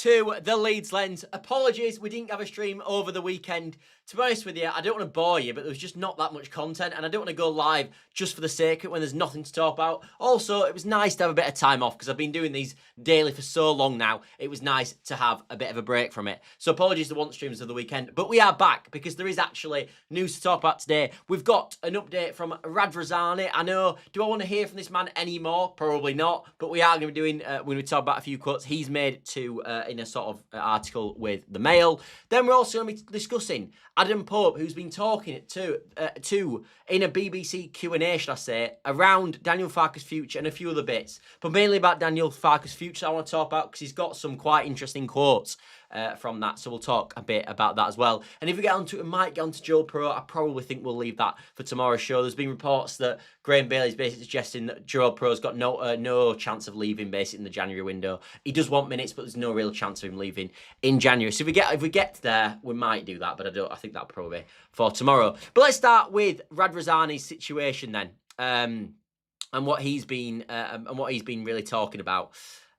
to the Leeds Lens. Apologies, we didn't have a stream over the weekend. To be honest with you, I don't want to bore you, but there was just not that much content, and I don't want to go live just for the sake of it when there's nothing to talk about. Also, it was nice to have a bit of time off because I've been doing these daily for so long now. It was nice to have a bit of a break from it. So apologies to want streams of the weekend, but we are back because there is actually news to talk about today. We've got an update from Radrizzani. I know, do I want to hear from this man anymore? Probably not, but we are going to be doing, when we talk about a few quotes he's made to in a sort of article with the Mail. Then we're also going to be discussing Adam Pope, who's been talking to in a BBC Q&A, should I say, around Daniel Farke's future and a few other bits, but mainly about Daniel Farke's future I want to talk about because he's got some quite interesting quotes from that, so we'll talk a bit about that as well. And if we get onto it, we might get onto Joe Pro. I probably think we'll leave that for tomorrow's show. There's been reports that Graham Bailey's basically suggesting that Joe Pro's got no chance of leaving basically in the January window. He does want minutes, but there's no real chance of him leaving in January. So if we get there, we might do that, but I think that'll probably be for tomorrow. But let's start with Radrizzani's situation then, and what he's been really talking about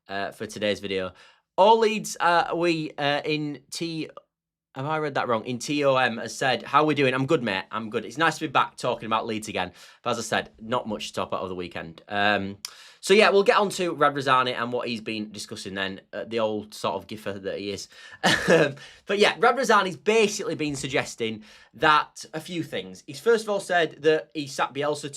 for today's video. All Leeds, in T... Have I read that wrong? In TOM has said, how are we doing? I'm good, mate. I'm good. It's nice to be back talking about Leeds again. But as I said, not much to talk about over the weekend. So yeah, we'll get on to Radrizzani and what he's been discussing then, the old sort of giffer that he is. But yeah, Radrizzani's basically been suggesting that a few things. He's first of all said that he sacked Bielsa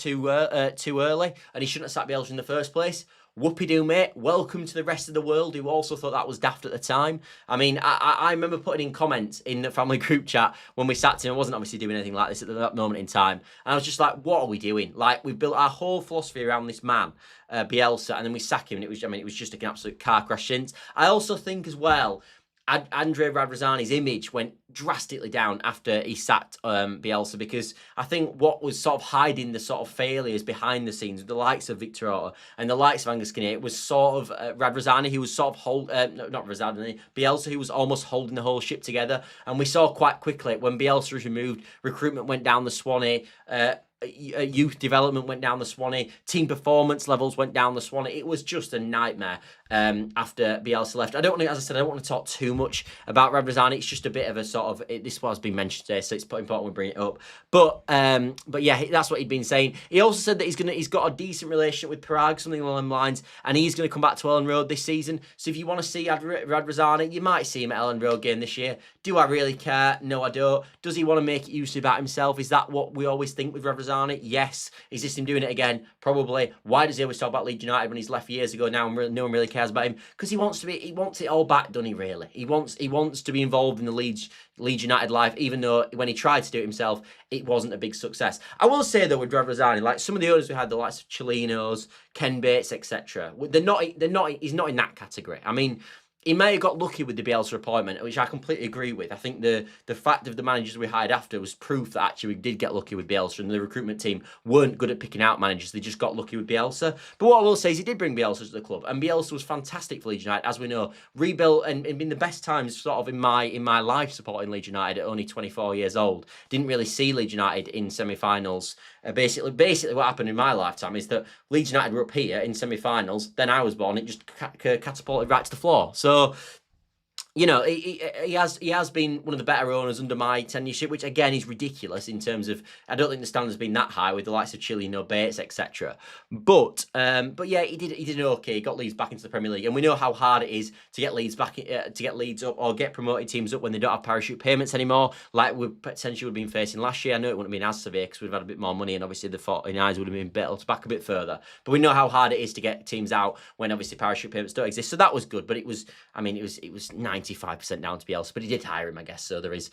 too early and he shouldn't have sacked Bielsa in the first place. Whoopie-doo, mate. Welcome to the rest of the world who also thought that was daft at the time. I mean, I remember putting in comments in the family group chat when we sat him. I wasn't obviously doing anything like this at that moment in time. And I was just like, what are we doing? Like, we've built our whole philosophy around this man, Bielsa, and then we sack him. And it was just an absolute car crash since. I also think as well, Andrea Radrizzani's image went drastically down after he sacked Bielsa, because I think what was sort of hiding the sort of failures behind the scenes, the likes of Victor Orta and the likes of Angus Kinnear, was sort of Radrizzani, who was sort of not Radrizzani, Bielsa, who was almost holding the whole ship together. And we saw quite quickly when Bielsa was removed, recruitment went down the Swanee, youth development went down the Swanee, team performance levels went down the Swanee. It was just a nightmare after Bielsa left. I don't want to, as I said, I don't want to talk too much about Radrizzani. It's just a bit of a sort of, this was been mentioned today, so it's important we bring it up. But yeah, that's what he'd been saying. He also said that he's got a decent relationship with Prague, something along them lines, and he's going to come back to Ellen Road this season. So if you want to see Radrizzani, you might see him at Ellen Road game this year. Do I really care? No, I don't. Does he want to make it useful about himself? Is that what we always think with Radrizzani? Yes. Is this him doing it again? Probably. Why does he always talk about Leeds United when he's left years ago now and no one really cares about him? Because he wants it all back, doesn't he, really? He wants to be involved in the Leeds United life, even though when he tried to do it himself, it wasn't a big success. I will say, though, with Radrizzani, like some of the others we had, the likes of Chilinos, Ken Bates, etc., he's not in that category. I mean, he may have got lucky with the Bielsa appointment, which I completely agree with. I think the fact of the managers we hired after was proof that actually we did get lucky with Bielsa, and the recruitment team weren't good at picking out managers. They just got lucky with Bielsa. But what I will say is he did bring Bielsa to the club, and Bielsa was fantastic for Leeds United, as we know. Rebuilt and been the best times sort of in my life supporting Leeds United at only 24 years old. Didn't really see Leeds United in semi-finals. Basically what happened in my lifetime is that Leeds United were up here in semi-finals, then I was born, it just catapulted right to the floor. So, you know, he has been one of the better owners under my tenureship, which again is ridiculous in terms of, I don't think the standard's been that high with the likes of Chile, Bates, etc. But yeah, he did okay. He got Leeds back into the Premier League, and we know how hard it is to get Leeds back, to get Leeds up or get promoted teams up when they don't have parachute payments anymore, like we potentially would have been facing last year. I know it wouldn't have been as severe because we'd have had a bit more money, and obviously the 49ers would have been built back a bit further. But we know how hard it is to get teams out when obviously parachute payments don't exist. So that was good, but it was 95% down to Bielsa, but he did hire him, I guess. So there is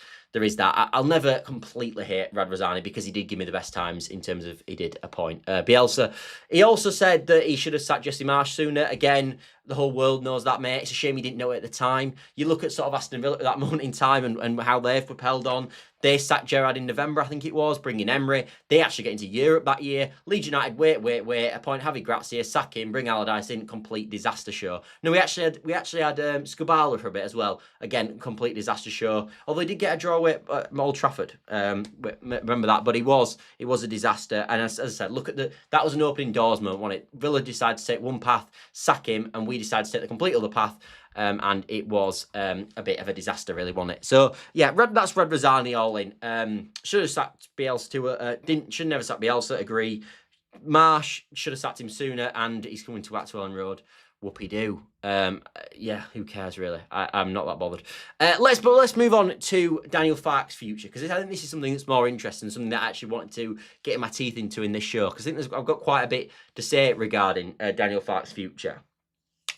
that. I'll never completely hate Radrizzani because he did give me the best times in terms of he did appoint Bielsa. He also said that he should have sacked Jesse Marsch sooner. Again, the whole world knows that, mate. It's a shame he didn't know it at the time. You look at sort of Aston Villa at that moment in time and how they've propelled on. They sacked Gerrard in November, I think it was, bringing Emery. They actually get into Europe that year. Leeds United, wait, appoint Javi Gracia, sack him, bring Allardyce in, complete disaster show. No, we actually had Skubala for a bit as well. Again, complete disaster show. Although he did get a draw with Old Trafford. Remember that, but it was a disaster. And as I said, look at that was an opening doors moment, wasn't it? Villa decided to take one path, sack him, and we decided to take the complete other path. and it was a bit of a disaster, really, wasn't it? So yeah, that's Radrizzani all in. Should have sacked Bielsa should never sack Bielsa. Agree. Marsch should have sacked him sooner, and he's coming to Axwell Road. Whoopie-doo. Yeah, who cares, really? I'm not that bothered. Let's move on to Daniel Farke's future, because I think this is something that's more interesting, something that I actually wanted to get my teeth into in this show, because I think I've got quite a bit to say regarding Daniel Farke's future.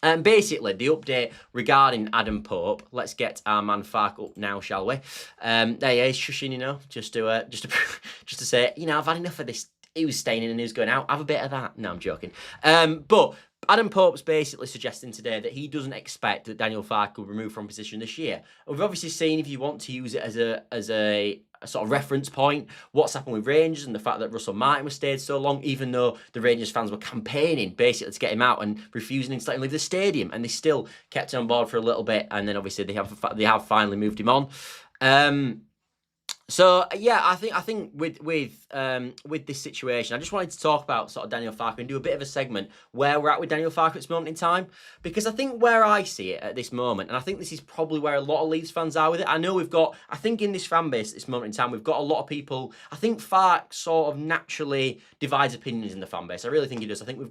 Basically, the update regarding Adam Pope. Let's get our man Farke up now, shall we? There he is, shushing, just to say, I've had enough of this. He was staying in and he was going out. Have a bit of that. No, I'm joking. But Adam Pope's basically suggesting today that he doesn't expect that Daniel Farke will be removed from position this year. We've obviously seen, if you want to use it as a sort of reference point, what's happened with Rangers and the fact that Russell Martin was stayed so long, even though the Rangers fans were campaigning basically to get him out and refusing to let him leave the stadium, and they still kept him on board for a little bit, and then obviously they have finally moved him on. So yeah, I think with this situation, I just wanted to talk about sort of Daniel Farke and do a bit of a segment where we're at with Daniel Farke at this moment in time, because I think where I see it at this moment, and I think this is probably where a lot of Leeds fans are with it. I think in this fan base at this moment in time, we've got a lot of people. I think Farke sort of naturally divides opinions in the fan base. I really think he does. I think we've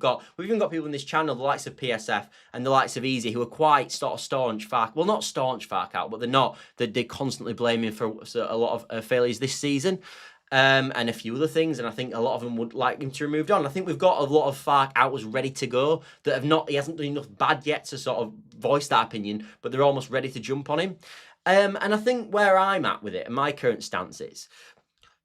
even got people in this channel, the likes of PSF and the likes of Easy, who are quite sort of staunch Farke. Well, not staunch Farke out, but they're not. They're constantly blaming for a lot of failures this season, and a few other things, and I think a lot of them would like him to be moved on. I think we've got a lot of Farke outers ready to go that he hasn't done enough bad yet to sort of voice that opinion, but they're almost ready to jump on him. And I think where I'm at with it and my current stance is,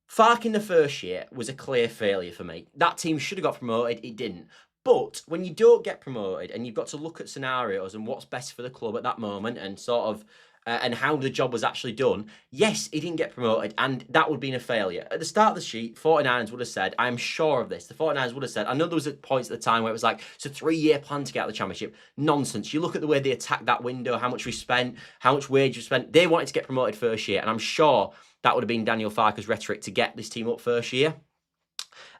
Farke in the first year was a clear failure for me. That team should have got promoted, it didn't. But when you don't get promoted and you've got to look at scenarios and what's best for the club at that moment and sort of and how the job was actually done, yes, he didn't get promoted, and that would have been a failure. At the start of the sheet, 49ers would have said, I am sure of this, the 49ers would have said, I know there was points at the time where it was like, it's a 3-year plan to get out of the Championship. Nonsense. You look at the way they attacked that window, how much we spent, how much wage we spent. They wanted to get promoted first year, and I'm sure that would have been Daniel Farke's rhetoric to get this team up first year.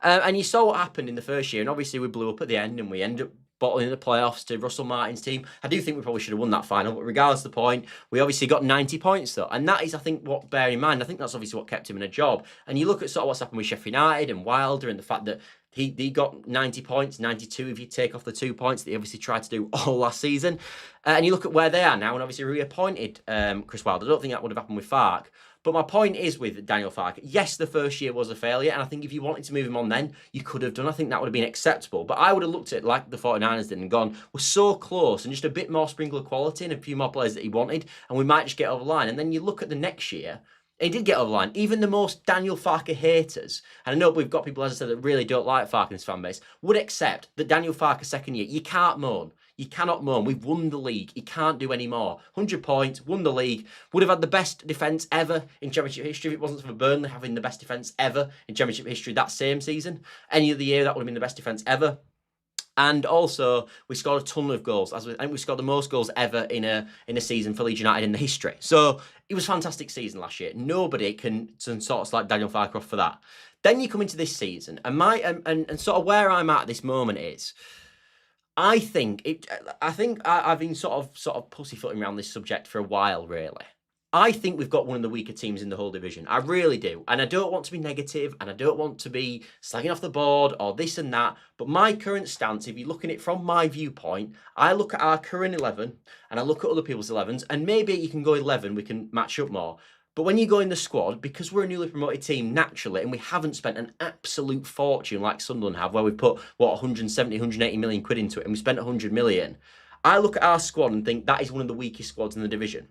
And you saw what happened in the first year, and obviously we blew up at the end, and we ended up bottling the playoffs to Russell Martin's team. I do think we probably should have won that final, but regardless of the point, we obviously got 90 points though. And that is, I think, what bear in mind. I think that's obviously what kept him in a job. And you look at sort of what's happened with Sheffield United and Wilder, and the fact that he got 90 points, 92 if you take off the 2 points that he obviously tried to do all last season. And you look at where they are now, and obviously reappointed Chris Wilder. I don't think that would have happened with Farke. But my point is with Daniel Farke, yes, the first year was a failure, and I think if you wanted to move him on then, you could have done. I think that would have been acceptable. But I would have looked at it like the 49ers did and gone, we're so close, and just a bit more sprinkle of quality and a few more players that he wanted, and we might just get over the line. And then you look at the next year, he did get over the line. Even the most Daniel Farke haters, and I know we've got people, as I said, that really don't like Farke in this fan base, would accept that Daniel Farke second year, you can't moan. You cannot moan. We've won the league. He can't do any more. 100 points, won the league. Would have had the best defence ever in Championship history if it wasn't for Burnley having the best defence ever in Championship history that same season. Any other year, that would have been the best defence ever. And also, we scored a ton of goals. I think we scored the most goals ever in a season for Leeds United in the history. So it was a fantastic season last year. Nobody can sort of slap Daniel Farke off for that. Then you come into this season, and and sort of where I'm at this moment is, I think I've been sort of pussyfooting around this subject for a while, really. I think we've got one of the weaker teams in the whole division. I really do. And I don't want to be negative, and I don't want to be slagging off the board or this and that. But my current stance, if you're looking at it from my viewpoint, I look at our current 11 and I look at other people's 11s, and maybe you can go 11, we can match up more. But when you go in the squad, because we're a newly promoted team naturally, and we haven't spent an absolute fortune like Sunderland have, where we put, 170, 180 million quid into it, and we spent 100 million, I look at our squad and think that is one of the weakest squads in the division.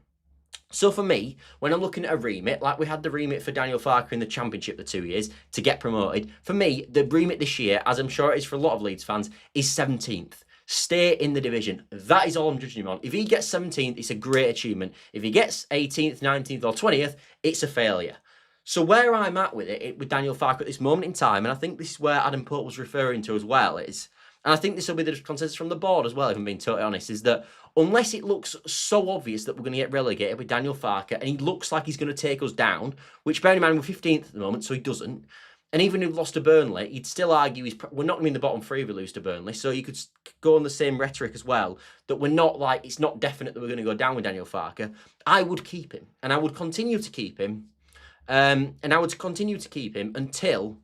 So for me, when I'm looking at a remit, like we had the remit for Daniel Farke in the Championship the 2 years to get promoted, for me, the remit this year, as I'm sure it is for a lot of Leeds fans, is 17th. Stay in the division. That is all I'm judging him on. If he gets 17th, it's a great achievement. If he gets 18th, 19th or 20th, it's a failure. So where I'm at with it with Daniel Farke at this moment in time, and I think this is where Adam Pope was referring to as well, is, and I think this will be the consensus from the board as well, if I'm being totally honest, is that unless it looks so obvious that we're going to get relegated with Daniel Farke, and he looks like he's going to take us down, which bear in mind we're 15th at the moment, so he doesn't, And even if we lost to Burnley, you'd still argue we're not going to be in the bottom three if we lose to Burnley. So you could go on the same rhetoric as well, that we're not like, it's not definite that we're going to go down with Daniel Farke. I would keep him, and I would continue to keep him. And I would continue to keep him until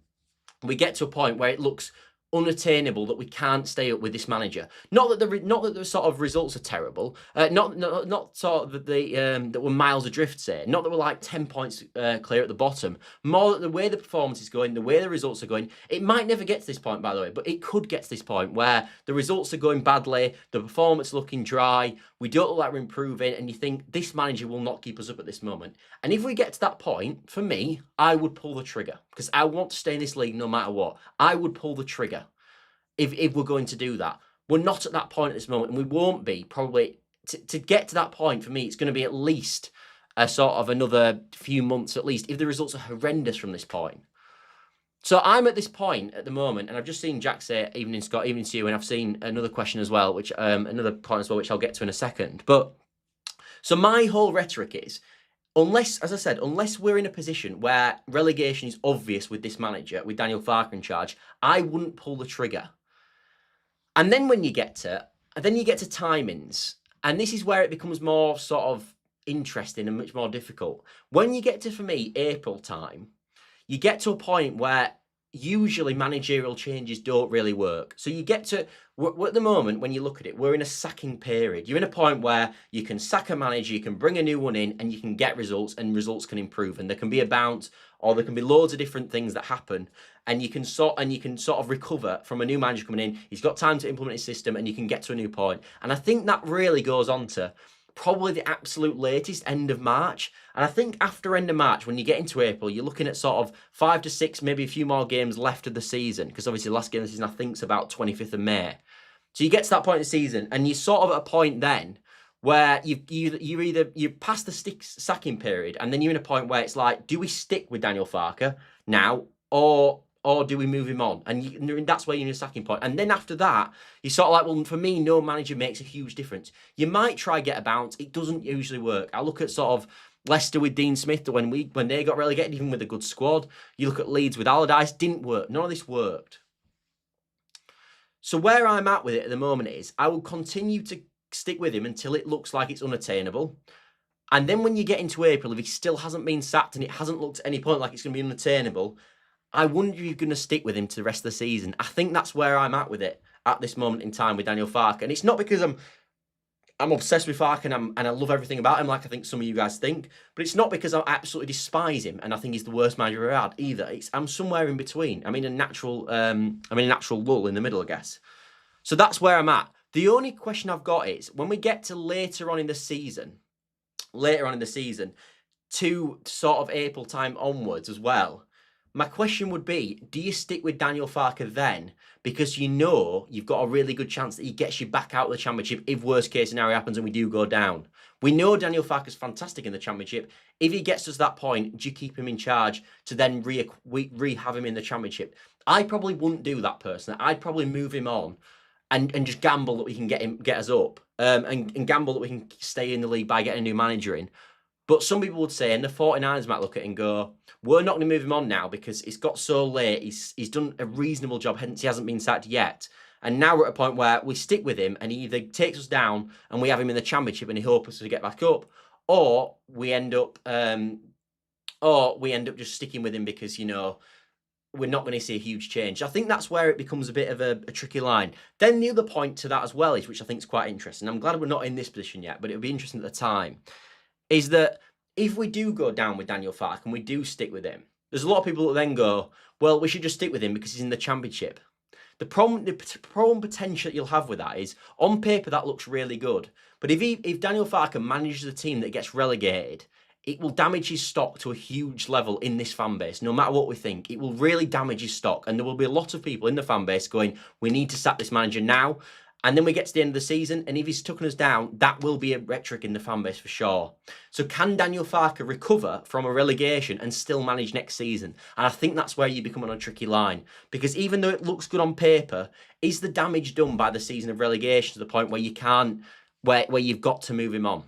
we get to a point where it looks unattainable that we can't stay up with this manager. Not that the sort of results are terrible. Not sort of that we're miles adrift, say. Not that we're like 10 points clear at the bottom. More that the way the performance is going, the way the results are going. It might never get to this point, by the way, but it could get to this point where the results are going badly, the performance looking dry, we don't look like we're improving, and you think this manager will not keep us up at this moment. And if we get to that point, for me, I would pull the trigger, because I want to stay in this league no matter what. I would pull the trigger if we're going to do that. We're not at that point at this moment, and we won't be probably. To get to that point, for me, it's going to be at least a sort of another few months at least, if the results are horrendous from this point. So I'm at this point at the moment, and I've just seen Jack say, evening Scott, evening to you, and I've seen another question as well, which another point as well, which I'll get to in a second. But so my whole rhetoric is, unless, as I said, unless we're in a position where relegation is obvious with this manager, with Daniel Farke in charge, I wouldn't pull the trigger. And then when you get to, timings, and this is where it becomes more sort of interesting and much more difficult. When you get to, for me, April time, you get to a point where usually managerial changes don't really work. So you get to, at the moment, when you look at it, we're in a sacking period. You're in a point where you can sack a manager, you can bring a new one in, and you can get results, and results can improve. And there can be a bounce, or there can be loads of different things that happen. And you can sort of recover from a new manager coming in. He's got time to implement his system, and you can get to a new point. And I think that really goes on to probably the absolute latest, end of March. And I think after end of March, when you get into April, you're looking at sort of 5 to 6, maybe a few more games left of the season, because obviously the last game of the season, I think, is about 25th of May. So you get to that point of the season, and you're sort of at a point then where you're past the sacking period, and then you're in a point where it's like, do we stick with Daniel Farke now, or do we move him on? And that's where you're in a sacking point. And then after that, you're sort of like, well, for me, no manager makes a huge difference. You might try get a bounce. It doesn't usually work. I look at sort of Leicester with Dean Smith when they got relegated, even with a good squad. You look at Leeds with Allardyce, didn't work. None of this worked. So where I'm at with it at the moment is, I will continue to stick with him until it looks like it's unattainable. And then when you get into April, if he still hasn't been sacked and it hasn't looked at any point like it's going to be unattainable, I wonder if you're going to stick with him to the rest of the season. I think that's where I'm at with it at this moment in time with Daniel Farke. And it's not because I'm obsessed with Farke and I love everything about him, like I think some of you guys think. But it's not because I absolutely despise him and I think he's the worst manager I've ever had either. I'm somewhere in between. I'm in a natural lull in the middle, I guess. So that's where I'm at. The only question I've got is, when we get to later on in the season, to sort of April time onwards as well, my question would be, do you stick with Daniel Farke then? Because you know you've got a really good chance that he gets you back out of the Championship if worst case scenario happens and we do go down. We know Daniel Farke is fantastic in the Championship. If he gets us to that point, do you keep him in charge to then re-have him in the Championship? I probably wouldn't do that personally. I'd probably move him on and just gamble that we can get us up and gamble that we can stay in the league by getting a new manager in. But some people would say, and the 49ers might look at it and go, we're not going to move him on now because it's got so late. He's done a reasonable job, hence he hasn't been sacked yet. And now we're at a point where we stick with him and he either takes us down and we have him in the Championship and he hopes us to get back up, or we end up just sticking with him because, you know, we're not going to see a huge change. I think that's where it becomes a bit of a tricky line. Then the other point to that as well is, which I think is quite interesting. I'm glad we're not in this position yet, but it'll be interesting at the time, is that if we do go down with Daniel Farke and we do stick with him, there's a lot of people that then go, well, we should just stick with him because he's in the Championship. The problem potential you'll have with that is, on paper, that looks really good. But if Daniel Farke manages a team that gets relegated, it will damage his stock to a huge level in this fan base. No matter what we think, it will really damage his stock. And there will be a lot of people in the fan base going, we need to sack this manager now. And then we get to the end of the season, and if he's taken us down, that will be a rhetoric in the fan base for sure. So can Daniel Farke recover from a relegation and still manage next season? And I think that's where you become on a tricky line. Because even though it looks good on paper, is the damage done by the season of relegation to the point where you can't, where you've got to move him on?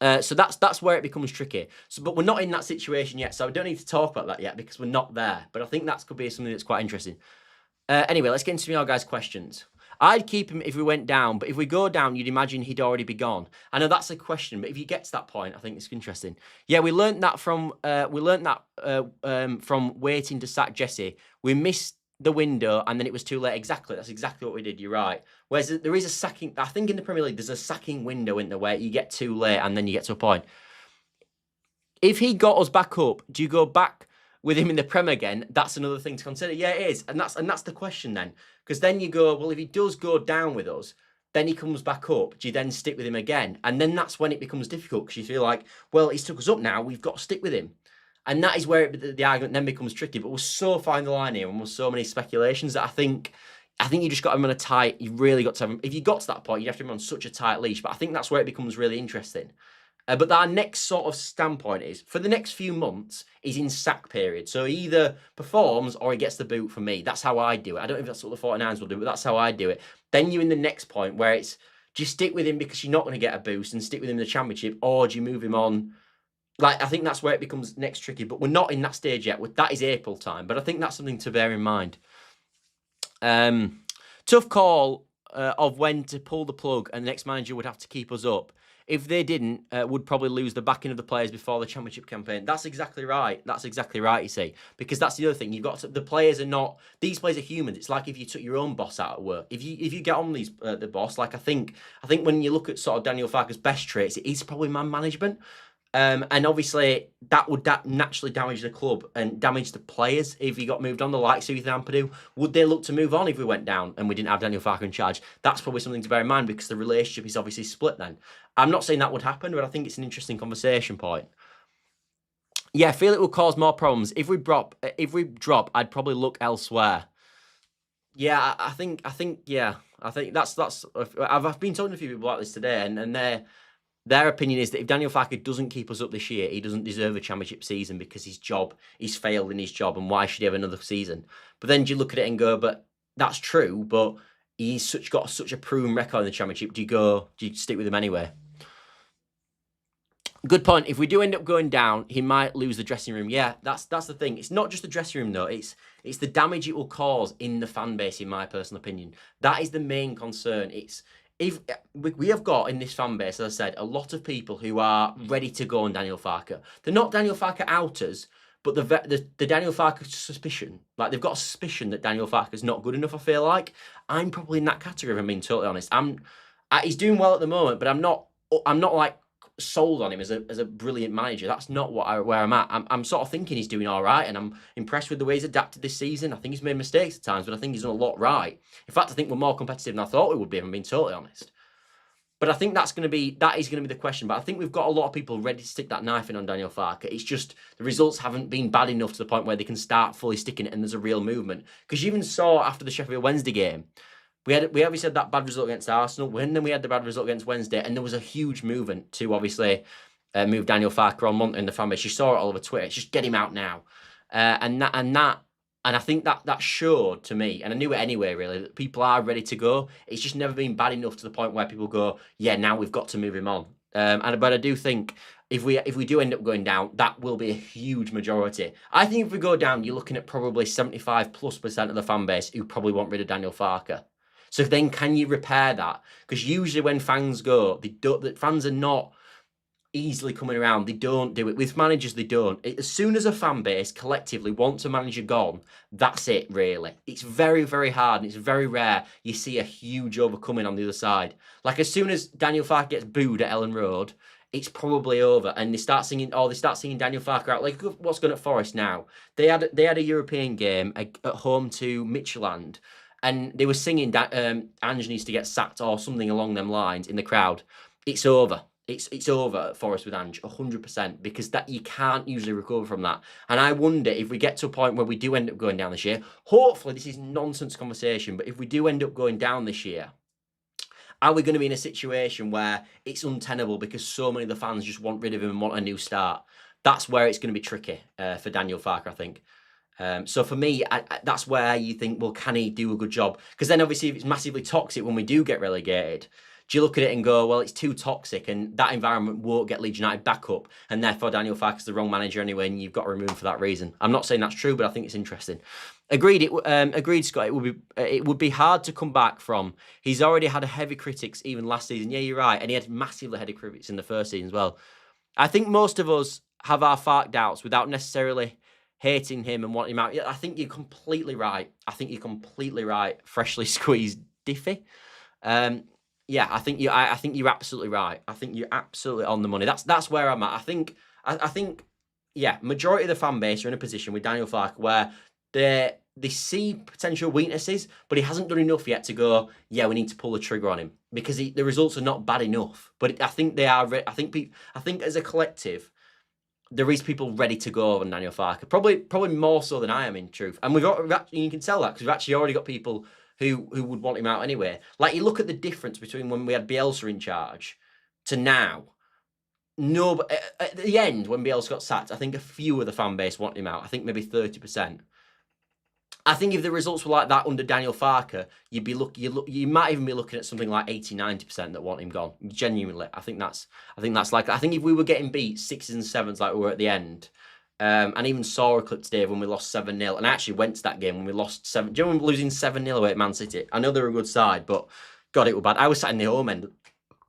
So that's where it becomes tricky. So, but we're not in that situation yet, so I don't need to talk about that yet because we're not there. But I think that could be something that's quite interesting. Anyway, let's get into your guys' questions. I'd keep him if we went down, but if we go down, you'd imagine he'd already be gone. I know that's a question, but if you get to that point, I think it's interesting. Yeah, we learned that from waiting to sack Jesse. We missed the window, and then it was too late. Exactly, that's exactly what we did. You're right. Whereas there is a sacking. I think in the Premier League, there's a sacking window in there where you get too late, and then you get to a point. If he got us back up, do you go back with him in the Prem again? That's another thing to consider. Yeah, it is, and that's the question then, because then you go, well, if he does go down with us, then he comes back up. Do you then stick with him again? And then that's when it becomes difficult because you feel like, well, he's took us up now. We've got to stick with him, and that is where the argument then becomes tricky. But we're so far in the line here, and we're so many speculations that I think you just got him on a tight. You really got to have him. If you got to that point, you'd have to have him on such a tight leash. But I think that's where it becomes really interesting. But our next sort of standpoint is, for the next few months, is in sack period. So he either performs or he gets the boot for me. That's how I do it. I don't know if that's what the 49ers will do, but that's how I do it. Then you're in the next point where it's, do you stick with him because you're not going to get a boost and stick with him in the championship, or do you move him on? Like, I think that's where it becomes next tricky, but we're not in that stage yet. That is April time, but I think that's something to bear in mind. Tough call of when to pull the plug, and the next manager would have to keep us up. If they didn't, would probably lose the backing of the players before the championship campaign. That's exactly right. That's exactly right, you see. Because that's the other thing. You've got to, the players are not, these players are humans. It's like if you took your own boss out at work. If you get on these the boss, like I think when you look at sort of Daniel Farke's best traits, it is probably man management. And obviously that would naturally damage the club and damage the players if he got moved on. The likes of Ethan Ampadu, would they look to move on if we went down and we didn't have Daniel Farke in charge? That's probably something to bear in mind because the relationship is obviously split then. I'm not saying that would happen, but I think it's an interesting conversation point. Yeah, I feel it will cause more problems. If we drop, I'd probably look elsewhere. Yeah, I think that's I've been talking to a few people about this today, and their opinion is that if Daniel Farke doesn't keep us up this year, he doesn't deserve a championship season because he's failed in his job, and why should he have another season? But then do you look at it and go, but that's true, but he's got such a proven record in the championship. Do you stick with him anyway? Good point. If we do end up going down, he might lose the dressing room. Yeah, that's the thing. It's not just the dressing room though. It's the damage it will cause in the fan base, in my personal opinion. That is the main concern. If we have got in this fan base, as I said, a lot of people who are ready to go on Daniel Farke. They're not Daniel Farke outers, but the Daniel Farke suspicion. Like, they've got a suspicion that Daniel Farke is not good enough, I feel like. I'm probably in that category, if I'm being totally honest. He's doing well at the moment, but I'm not like sold on him as a brilliant manager. That's not where I'm at. I'm sort of thinking he's doing all right, and I'm impressed with the way he's adapted this season. I think he's made mistakes at times, but I think he's done a lot right. In fact, I think we're more competitive than I thought we would be, if I'm being totally honest. But I think that is going to be the question. But I think we've got a lot of people ready to stick that knife in on Daniel Farke. It's just the results haven't been bad enough to the point where they can start fully sticking it and there's a real movement. Because you even saw after the Sheffield Wednesday game, we obviously had that bad result against Arsenal, and then we had the bad result against Wednesday, and there was a huge movement to obviously move Daniel Farke on in the fan base. You saw it all over Twitter. It's just get him out now, and I think that showed to me, and I knew it anyway, really, that people are ready to go. It's just never been bad enough to the point where people go, yeah, now we've got to move him on. But I do think if we do end up going down, that will be a huge majority. I think if we go down, you're looking at probably 75+% of the fan base who probably want rid of Daniel Farke. So then, can you repair that? Because usually when fans go, the fans are not easily coming around. They don't do it. With managers, they don't. As soon as a fan base collectively wants a manager gone, that's it, really. It's very, very hard, and it's very rare you see a huge overcoming on the other side. Like, as soon as Daniel Farke gets booed at Ellen Road, it's probably over, and they start singing Daniel Farke out. Like, what's going at Forest now? They had a European game at home to Midtjylland, and they were singing Ange needs to get sacked or something along them lines in the crowd. It's over. It's over at Forest with Ange, 100%, because that you can't usually recover from that. And I wonder if we get to a point where we do end up going down this year, hopefully this is nonsense conversation, but if we do end up going down this year, are we going to be in a situation where it's untenable because so many of the fans just want rid of him and want a new start? That's where it's going to be tricky for Daniel Farke, I think. So for me, that's where you think, well, can he do a good job? Because then obviously if it's massively toxic when we do get relegated, Do you look at it and go, well, it's too toxic and that environment won't get Leeds United back up, and therefore Daniel Farke is the wrong manager anyway, and you've got to remove him for that reason? I'm not saying that's true, but I think it's interesting. Agreed, Scott. It would be hard to come back from. He's already had a heavy critics even last season. Yeah, you're right, and he had massively heavy critics in the first season as well. I think most of us have our Farke doubts without necessarily hating him and wanting him out. I think you're completely right. Freshly squeezed Diffie. Yeah, I think you're absolutely right. I think you're absolutely on the money. That's where I'm at. I think yeah, majority of the fan base are in a position with Daniel Farke where they see potential weaknesses, but he hasn't done enough yet to go, yeah, we need to pull the trigger on him, because the results are not bad enough. But I think they are. I think as a collective, there is people ready to go on Daniel Farke. Probably more so than I am, in truth. And you can tell that because we've actually already got people who would want him out anyway. Like, you look at the difference between when we had Bielsa in charge to now. No, but at the end, when Bielsa got sacked, I think a few of the fan base want him out. I think maybe 30%. I think if the results were like that under Daniel Farke, you might even be looking at something like 80-90% that want him gone. Genuinely, I think that's likely. I think if we were getting beat 6s and 7s like we were at the end, and even saw a clip today when we lost 7-0, and I actually went to that game when we lost 7. Do you remember losing 7-0 away at Man City? I know they're a good side, but God, it was bad. I was sat in the home end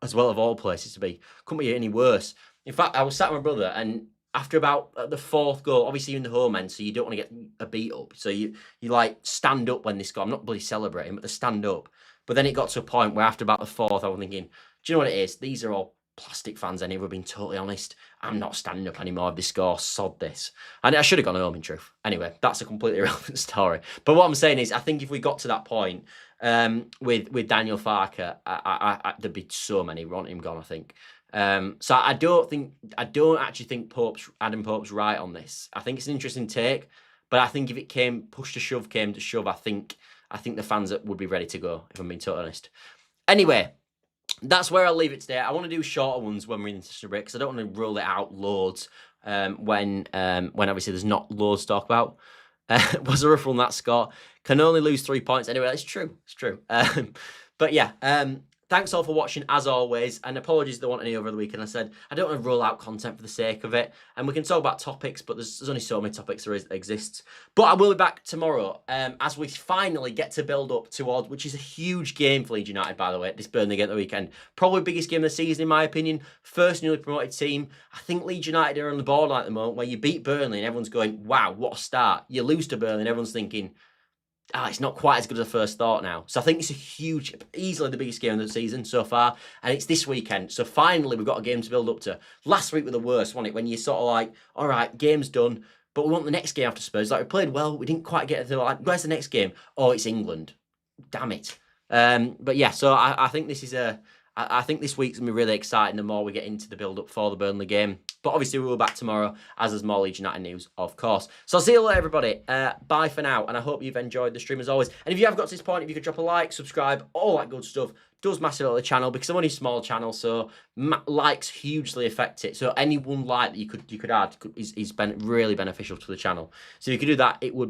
as well, of all places to be. Couldn't be any worse. In fact, I was sat with my brother, and after about the 4th goal, obviously you're in the home end, so you don't want to get a beat up. So you like stand up when they score. I'm not bloody celebrating, but they stand up. But then it got to a point where after about the 4th, I was thinking, do you know what it is? These are all plastic fans anyway, we're being totally honest. I'm not standing up anymore if they score, sod this. And I should have gone home, in truth. Anyway, that's a completely irrelevant story. But what I'm saying is, I think if we got to that point with Daniel Farke, there'd be so many wanting him gone, I think. So I don't actually think Adam Pope's right on this. I think it's an interesting take, but I think if it came to shove, I think the fans would be ready to go, if I'm being totally honest. Anyway, that's where I'll leave it today. I want to do shorter ones when we're in the break, because I don't want to roll it out loads when obviously there's not loads to talk about. Was a rough run, that, Scott. Can only lose 3 points anyway. It's true. But yeah, thanks all for watching, as always, and apologies if there weren't any over the weekend. I said I don't want to roll out content for the sake of it, and we can talk about topics, but there's only so many topics there exists. But I will be back tomorrow as we finally get to build up towards, which is a huge game for Leeds United, by the way, this Burnley game at the weekend. Probably the biggest game of the season, in my opinion. First newly promoted team. I think Leeds United are on the borderline at the moment, where you beat Burnley and everyone's going, wow, what a start. You lose to Burnley and everyone's thinking, it's not quite as good as I first thought now. So I think it's a huge, easily the biggest game of the season so far. And it's this weekend. So finally, we've got a game to build up to. Last week was the worst, wasn't it? When you're sort of like, all right, game's done, but we want the next game after Spurs. Like, we played well, we didn't quite get it. Like, where's the next game? Oh, it's England. Damn it. But yeah, so I think this is I think this week's going to be really exciting the more we get into the build-up for the Burnley game. But obviously, we'll be back tomorrow, as there's more Leeds United news, of course. So I'll see you later, everybody. Bye for now, and I hope you've enjoyed the stream as always. And if you have got to this point, if you could drop a like, subscribe, all that good stuff, does massively help the channel, because I'm only a small channel, so likes hugely affect it. So any one like that you could add is really beneficial to the channel. So if you could do that, it would